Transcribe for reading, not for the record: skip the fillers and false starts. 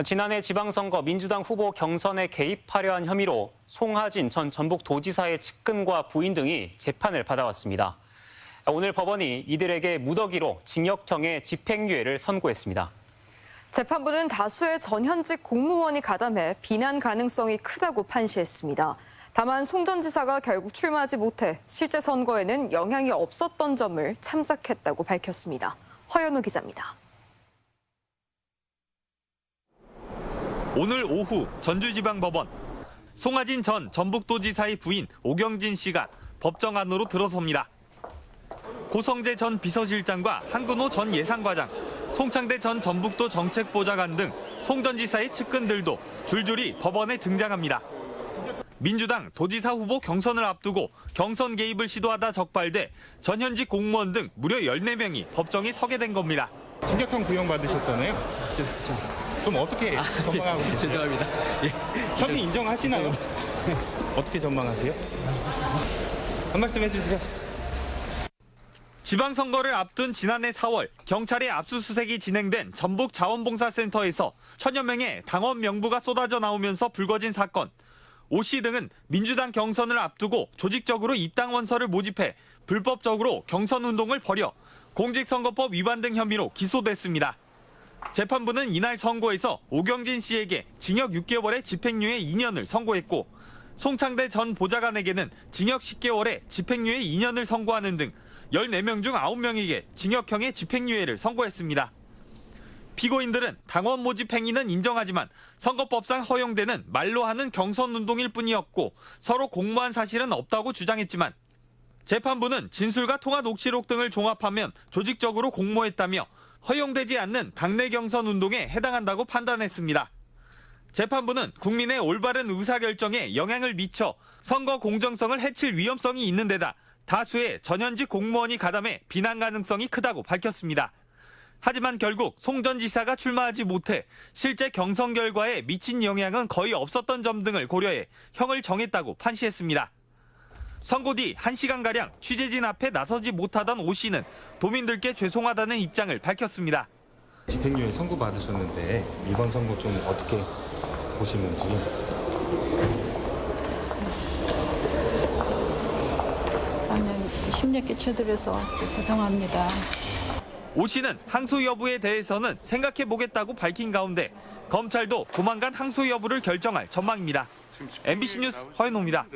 지난해 지방선거 민주당 후보 경선에 개입하려 한 혐의로 송하진 전 전북도지사의 측근과 부인 등이 재판을 받아왔습니다. 오늘 법원이 이들에게 무더기로 징역형의 집행유예를 선고했습니다. 재판부는 다수의 전현직 공무원이 가담해 비난 가능성이 크다고 판시했습니다. 다만 송 전 지사가 결국 출마하지 못해 실제 선거에는 영향이 없었던 점을 참작했다고 밝혔습니다. 허연우 기자입니다. 오늘 오후 전주지방법원, 송하진 전 전북도지사의 부인 오경진 씨가 법정 안으로 들어섭니다. 고성재 전 비서실장과 한근호 전 예산과장, 송창대 전 전북도 정책보좌관 등 송 전 지사의 측근들도 줄줄이 법원에 등장합니다. 민주당 도지사 후보 경선을 앞두고 경선 개입을 시도하다 적발돼 전현직 공무원 등 무려 14명이 법정에 서게 된 겁니다. 징역형 구형 받으셨잖아요. 좀 어떻게 전망하고 계세요? 죄송합니다. 예. 혐의 인정하시나요? 어떻게 전망하세요? 한 말씀 해주세요. 지방선거를 앞둔 지난해 4월 경찰의 압수수색이 진행된 전북자원봉사센터에서 천여 명의 당원 명부가 쏟아져 나오면서 불거진 사건. 오 씨 등은 민주당 경선을 앞두고 조직적으로 입당원서를 모집해 불법적으로 경선운동을 벌여 공직선거법 위반 등 혐의로 기소됐습니다. 재판부는 이날 선고에서 오경진 씨에게 징역 6개월에 집행유예 2년을 선고했고 송창대 전 보좌관에게는 징역 10개월에 집행유예 2년을 선고하는 등 14명 중 9명에게 징역형의 집행유예를 선고했습니다. 피고인들은 당원 모집 행위는 인정하지만 선거법상 허용되는 말로 하는 경선운동일 뿐이었고 서로 공모한 사실은 없다고 주장했지만 재판부는 진술과 통화 녹취록 등을 종합하면 조직적으로 공모했다며 허용되지 않는 당내 경선 운동에 해당한다고 판단했습니다. 재판부는 국민의 올바른 의사결정에 영향을 미쳐 선거 공정성을 해칠 위험성이 있는 데다 다수의 전현직 공무원이 가담해 비난 가능성이 크다고 밝혔습니다. 하지만 결국 송 전 지사가 출마하지 못해 실제 경선 결과에 미친 영향은 거의 없었던 점 등을 고려해 형을 정했다고 판시했습니다. 선고 뒤 1시간가량 취재진 앞에 나서지 못하던 오 씨는 도민들께 죄송하다는 입장을 밝혔습니다. 집행유예 선고 받으셨는데 이번 선거 좀 어떻게 보시는지. 저는 심려 끼쳐드려서 죄송합니다. 오 씨는 항소 여부에 대해서는 생각해보겠다고 밝힌 가운데 검찰도 조만간 항소 여부를 결정할 전망입니다. MBC 뉴스 허연호입니다.